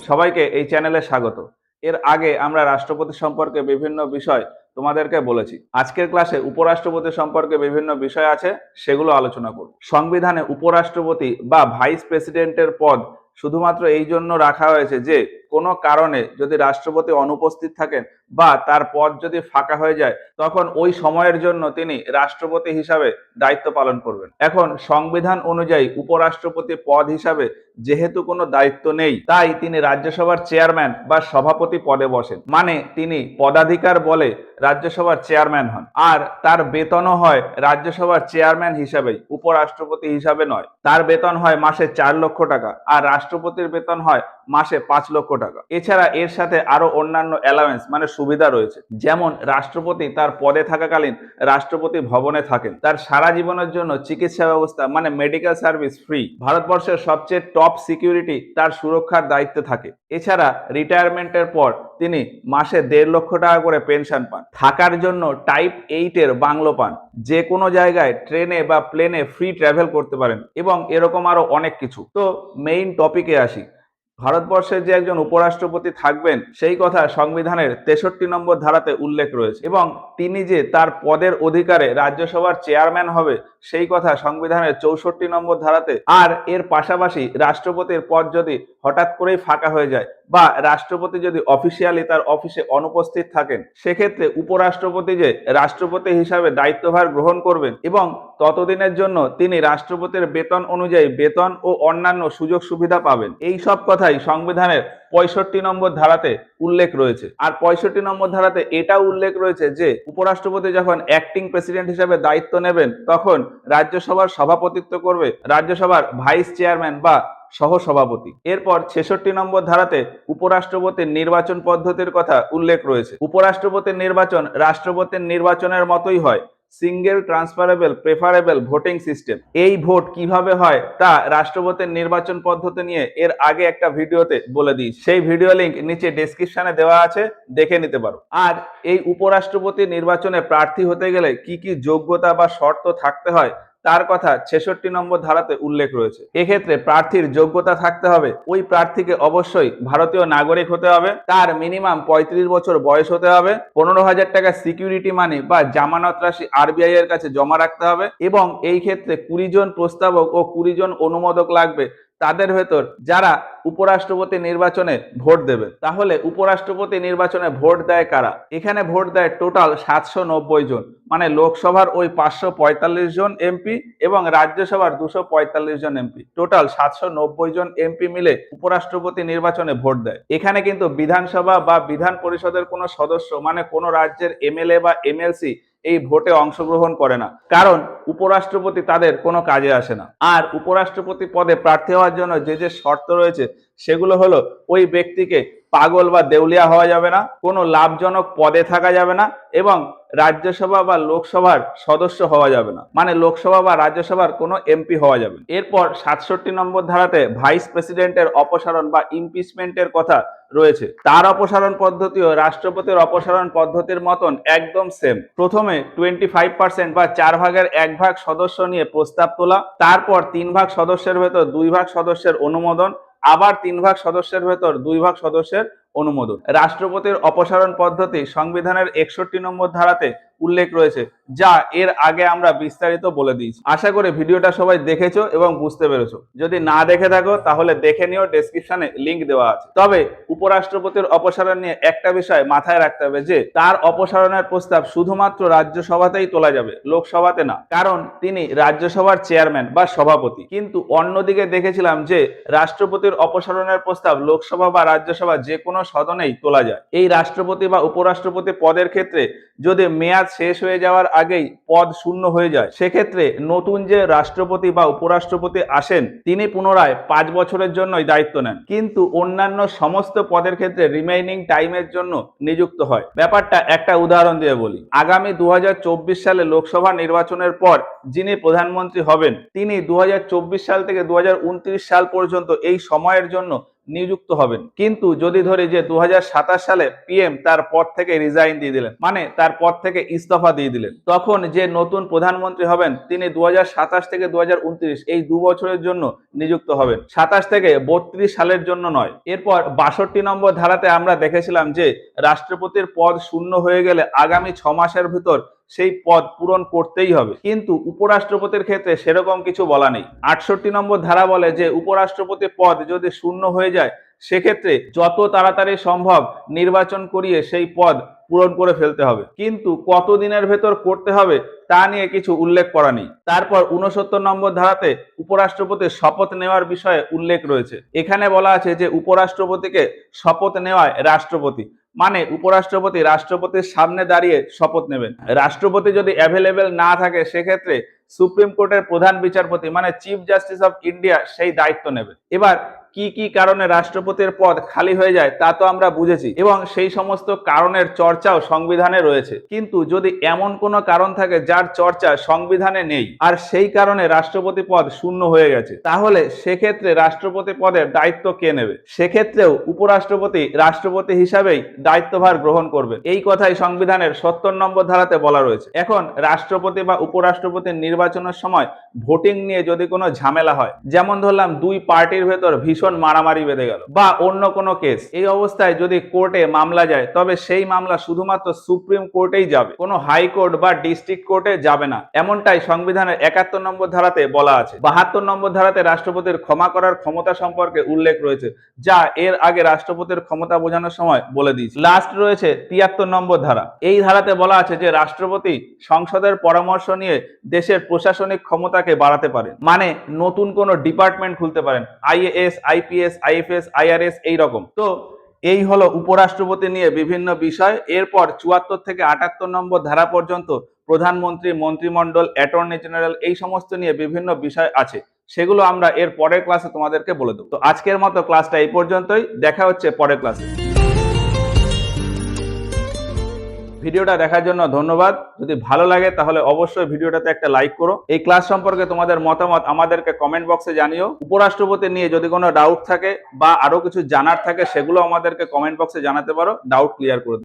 সবাইকে এই চ্যানেলে স্বাগত। এর আগে আমরা রাষ্ট্রপতি সম্পর্কে বিভিন্ন বিষয় তোমাদেরকে বলেছি। আজকের ক্লাসে উপরাষ্ট্রপতি সম্পর্কে বিভিন্ন বিষয় আছে, সেগুলো আলোচনা করব। সংবিধানে উপরাষ্ট্রপতি বা ভাইস প্রেসিডেন্টের পদ শুধুমাত্র এই জন্য রাখা হয়েছে যে কোনো কারণে যদি রাষ্ট্রপতি অনুপস্থিত থাকেন বা তার পদ যদি ফাঁকা হয়ে যায়, তখন ওই সময়ের জন্য তিনি রাষ্ট্রপতি হিসাবে দায়িত্ব পালন করবেন। এখন সংবিধান অনুযায়ী উপরাষ্ট্রপতি পদ হিসাবে যেহেতু কোনো দায়িত্ব নেই, তাই তিনি রাজ্যসভার চেয়ারম্যান বা সভাপতি পদে বসেন। মানে তিনি পদাধিকার বলে রাজ্যসভার চেয়ারম্যান হন, আর তার বেতনও হয় রাজ্যসভার চেয়ারম্যান হিসাবেই, উপরাষ্ট্রপতি হিসাবে নয়। তার বেতন হয় মাসে 4 লক্ষ টাকা, আর রাষ্ট্রপতির বেতন হয় মাসে 5 লক্ষ টাকা। এছাড়া এর সাথে আরো অন্যান্য অ্যালাওয়েন্স মানে সুবিধা রয়েছে, যেমন রাষ্ট্রপতি তার পদে থাকাকালীন রাষ্ট্রপতি ভবনে থাকেন, তার সারা জীবনের জন্য চিকিৎসা ব্যবস্থা মানে মেডিকেল সার্ভিস ফ্রি, ভারতবর্ষের সবচেয়ে টপ সিকিউরিটি তার সুরক্ষার দায়িত্বে থাকে। এছাড়া রিটায়ারমেন্টের পর তিনি মাসে 1.5 লক্ষ টাকা করে পেনশন পান। থাকার জন্য টাইপ 8-এর বাংলো পান, যে কোনো জায়গায় ট্রেনে বা প্লেনে ফ্রি ট্রাভেল করতে পারেন, এবং এরকম আরো অনেক কিছু। তো মেইন টপিকে আসি। ভারতবর্ষের যে একজন উপরাষ্ট্রপতি থাকবেন সেই কথা সংবিধানের 63 নম্বর ধারাতে উল্লেখ রয়েছে, এবং তিনি যে তার পদের অধিকারে রাজ্যসভার চেয়ারম্যান হবে সেই কথা সংবিধানের 64 নম্বর ধারাতে। আর এর পাশাপাশি রাষ্ট্রপতির পদ যদি হঠাৎ করেই ফাঁকা হয়ে যায় বা রাষ্ট্রপতি যদি অফিসিয়ালি তার অফিসে অনুপস্থিত থাকেন, সেক্ষেত্রে উপরাষ্ট্রপতি যে রাষ্ট্রপতি হিসাবে দায়িত্বভার গ্রহণ করবেন এবং ততদিনের জন্য তিনি রাষ্ট্রপতির বেতন অনুযায়ী বেতন ও অন্যান্য সুযোগ সুবিধা পাবেন। এই সব কথাই সংবিধানের 65 নম্বর ধারাতে উল্লেখ রয়েছে। আর 65 নম্বর ধারাতে এটাও উল্লেখ রয়েছে যে উপরাষ্ট্রপতি যখন অ্যাক্টিং প্রেসিডেন্ট হিসেবে দায়িত্ব নেবেন, তখন রাজ্যসভার সভাপতিত্ব করবে রাজ্যসভার ভাইস চেয়ারম্যান বা সহসভাপতি। এরপর 66 নম্বর ধারাতে উপরাষ্ট্রপতির নির্বাচন পদ্ধতির কথা উল্লেখ রয়েছে। উপরাষ্ট্রপতির নির্বাচন রাষ্ট্রপতির নির্বাচনের মতোই হয়, single transferable preferable voting system. এই ভোট কিভাবে হয় তা রাষ্ট্রপতির নির্বাচন পদ্ধতি নিয়ে এর আগে একটা ভিডিওতে বলে দিয়েছি, সেই ভিডিও লিংক নিচে ডেসক্রিপশনে দেওয়া আছে, দেখে নিতে পারো। আর এই উপরাষ্ট্রপতি নির্বাচনে প্রার্থী হতে গেলে কি কি যোগ্যতা বা শর্ত থাকতে হয় তার কথা 66 নম্বর ধারাতে উল্লেখ রয়েছে। এক্ষেত্রে প্রার্থীর যোগ্যতা থাকতে হবে, ওই প্রার্থীকে অবশ্যই ভারতীয় নাগরিক হতে হবে, তার মিনিমাম 35 বছর বয়স হতে হবে, 15,000 টাকা সিকিউরিটি মানি বা জামানত রাশি আরবিআই এর কাছে জমা রাখতে হবে, এবং এই ক্ষেত্রে 20 জন প্রস্তাবক ও 20 জন অনুমোদক লাগবে তাদের ভেতর যারা উপরাষ্ট্রপতি নির্বাচনে ভোট দেবে। তাহলে উপরাষ্ট্রপতি নির্বাচনে ভোট দেয় কারা? এখানে ভোট দেয় টোটাল 790 জন, মানে লোকসভার ওই 545 জন এমপি এবং রাজ্যসভার 245 জন এমপি, টোটাল 790 জন এমপি মিলে উপরাষ্ট্রপতি নির্বাচনে ভোট দেয়। এখানে কিন্তু বিধানসভা বা বিধান পরিষদের কোনো সদস্য মানে কোনো রাজ্যের এমএলএ বা এমএলসি এই ভোটে অংশগ্রহণ করে না, কারণ উপরাষ্ট্রপতি তাদের কোনো কাজে আসে না। আর উপরাষ্ট্রপতি পদে প্রার্থী হওয়ার জন্য যে যে শর্ত রয়েছে সেগুলো হলো, ওই ব্যক্তিকে পাগল বা দেউলিয়া হওয়া যাবে না, কোনো লাভজনক পদে থাকা যাবে না, এবং রাজ্যসভা বা লোকসভার সদস্য হওয়া যাবে না, মানে লোকসভা বা রাজ্যসভার কোনো এমপি হওয়া যাবে। এরপর 67 নম্বর ধারাতে ভাইস প্রেসিডেন্টের অপসারণ বা ইমপিচমেন্টের কথা রয়েছে। তার অপসারণ পদ্ধতিও রাষ্ট্রপতির অপসারণ পদ্ধতির মতন একদম সেম। প্রথমে 25% বা 4 ভাগের 1 ভাগ সদস্য নিয়ে প্রস্তাব তোলা, তারপর 3 ভাগ সদস্যের ভেতর 2 ভাগ সদস্যের অনুমোদন, আবার 3 ভাগ সদস্যের ভেতর 2 ভাগ সদস্যের অনুমোদন। রাষ্ট্রপতির অপসারণ পদ্ধতি সংবিধানের 61 নম্বর ধারাতে উল্লেখ রয়েছে, যা এর আগে আমরা বিস্তারিত বলে দিয়েছি। আশা করি ভিডিওটা সবাই দেখেছো এবং বুঝতে পেরেছো। যদি না দেখে থাকো তাহলে দেখে নিও, ডেসক্রিপশনে লিংক দেওয়া আছে। তবে উপরাষ্ট্রপতির অপসারণ নিয়ে একটা বিষয় মাথায় রাখতে হবে, যে তার অপসারণের প্রস্তাব শুধুমাত্র রাজ্যসভাতেই তোলা যাবে, লোকসভাতে না, কারণ তিনি রাজ্যসভার চেয়ারম্যান বা সভাপতি। কিন্তু অন্যদিকে দেখেছিলাম যে রাষ্ট্রপতির অপসারণের প্রস্তাব লোকসভা বা রাজ্যসভা যে কোনো সদনেই তোলা যায়। এই রাষ্ট্রপতি বা উপরাষ্ট্রপতি পদের ক্ষেত্রে যদি মেয়াদ শেষ হয়ে যাওয়ার আগেই পদ শূন্য হয়ে যায়, সেক্ষেত্রে নতুন যে রাষ্ট্রপতি বা উপরাষ্ট্রপতি আসেন তিনি পুনরায় 5 বছরের জন্যই দায়িত্ব নেন, কিন্তু অন্যান্য সমস্ত পদের ক্ষেত্রে রিমেইনিং টাইমের জন্য নিযুক্ত হয়। ব্যাপারটা একটা উদাহরণ দিয়ে বলি। আগামী 2024 সালে লোকসভা নির্বাচনের পর যিনি প্রধানমন্ত্রী হবেন, তিনি 2024 সাল থেকে 2029 সাল পর্যন্ত এই সময়ের জন্য নিযুক্ত হবেন। কিন্তু যদি ধরি যে 2027 সালে পিএম তার পদ থেকে রিজাইন দিয়ে দিলেন, মানে তার পদ থেকে ইস্তফা দিয়ে দিলেন, তখন যে নতুন প্রধানমন্ত্রী হবেন তিনি 2027 থেকে 2029 এই 2 বছরের জন্য নিযুক্ত হবেন, 27 থেকে 32 সালের জন্য নয়। এরপর 62 নম্বর ধারাতে আমরা দেখেছিলাম যে রাষ্ট্রপতির পদ শূন্য হয়ে গেলে আগামী 6 মাসের ভিতর সেই পদ পূরণ করতেই হবে। কিন্তু উপরাষ্ট্রপতির ক্ষেত্রে সেরকম কিছু বলা নেই। 68 নম্বর ধারা বলে যে উপরাষ্ট্রপতি পদ যদি শূন্য হয়ে যায় সেক্ষেত্রে যত তাড়াতাড়ি সম্ভব নির্বাচন করিয়ে সেই পদ পূরণ করে ফেলতে হবে, কিন্তু কত দিনের ভেতর করতে হবে তা নিয়ে কিছু উল্লেখ করা নেই। তারপর 69 নম্বর ধারাতে উপরাষ্ট্রপতির শপথ নেওয়ার বিষয়ে উল্লেখ রয়েছে। এখানে বলা আছে যে উপরাষ্ট্রপতিকে শপথ নেওয়ায় রাষ্ট্রপতি, মানে উপরাষ্ট্রপতি রাষ্ট্রপতির সামনে দাঁড়িয়ে শপথ নেবেন। রাষ্ট্রপতি যদি অ্যাভেলেবেল না থাকে সেক্ষেত্রে সুপ্রিম কোর্টের প্রধান বিচারপতি মানে চিফ জাস্টিস অফ ইন্ডিয়া সেই দায়িত্ব নেবে। এবার কি কি কারণে রাষ্ট্রপতির পদ খালি হয়ে যায় তা তো আমরা বুঝেছি, এবং সেই সমস্ত কারণের চর্চাও সংবিধানে রয়েছে। কিন্তু যদি এমন কোনো কারণ থাকে যার চর্চা সংবিধানে নেই আর সেই কারণে রাষ্ট্রপতি পদ শূন্য হয়ে গেছে, তাহলে সেক্ষেত্রে রাষ্ট্রপতি পদের দায়িত্ব কে নেবে? সেক্ষেত্রেও উপরাষ্ট্রপতি রাষ্ট্রপতি হিসাবেই দায়িত্বভার গ্রহণ করবে। এই কথাই সংবিধানের 70 নম্বর ধারাতে বলা রয়েছে। এখন রাষ্ট্রপতি বা উপরাষ্ট্রপতির নির্বাচনের সময় ভোটিং নিয়ে যদি কোনো ঝামেলা হয়, যেমন ধরলাম দুই পার্টির ভেতর ভীষণ মারামারি বেঁধে গেল বা অন্য কোনো কেস, এই অবস্থায় যদি কোর্টে মামলা যায় তবে সেই মামলা শুধুমাত্র সুপ্রিম কোর্টেই যাবে, কোনো হাইকোর্ট বা ডিস্ট্রিক্ট কোর্টে যাবে না, এমনটাই সংবিধানের 71 নম্বর ধারাতে বলা আছে। 72 নম্বর ধারাতে রাষ্ট্রপতির ক্ষমা করার ক্ষমতা সম্পর্কে উল্লেখ রয়েছে, যা এর আগে রাষ্ট্রপতির ক্ষমতা বোঝানোর সময় বলে দিয়েছি। লাস্ট রয়েছে 73 নম্বর ধারা। এই ধারাতে বলা আছে যে রাষ্ট্রপতি সংসদের পরামর্শ নিয়ে দেশের প্রশাসনিক ক্ষমতাকে বাড়াতে পারেন, মানে নতুন কোনো ডিপার্টমেন্ট খুলতে পারেন, আইএএস, আইপিএস, আইএফএস, আইআরএস, এই রকম। তো এই হলো উপরাষ্ট্রপতি নিয়ে বিভিন্ন বিষয়। এরপর 74 থেকে 78 নম্বর ধারা পর্যন্ত প্রধানমন্ত্রী, মন্ত্রিমণ্ডল, অ্যাটর্নি জেনারেল এই সমস্ত নিয়ে বিভিন্ন বিষয় আছে, সেগুলো আমরা এর পরের ক্লাসে তোমাদেরকে বলে দেবো। তো আজকের মতো ক্লাসটা এই পর্যন্তই, দেখা হচ্ছে পরের ক্লাসে। ভিডিওটা দেখার জন্য ধন্যবাদ। যদি ভালো লাগে তাহলে অবশ্যই ভিডিওটাতে একটা লাইক করো। এই ক্লাস সম্পর্কে তোমাদের মতামত আমাদেরকে কমেন্ট বক্সে জানিও। উপরাষ্ট্রপতি নিয়ে যদি কোনো ডাউট থাকে বা আরো কিছু জানার থাকে সেগুলো আমাদেরকে কমেন্ট বক্সে জানাতে পারো, ডাউট ক্লিয়ার করে দেবো।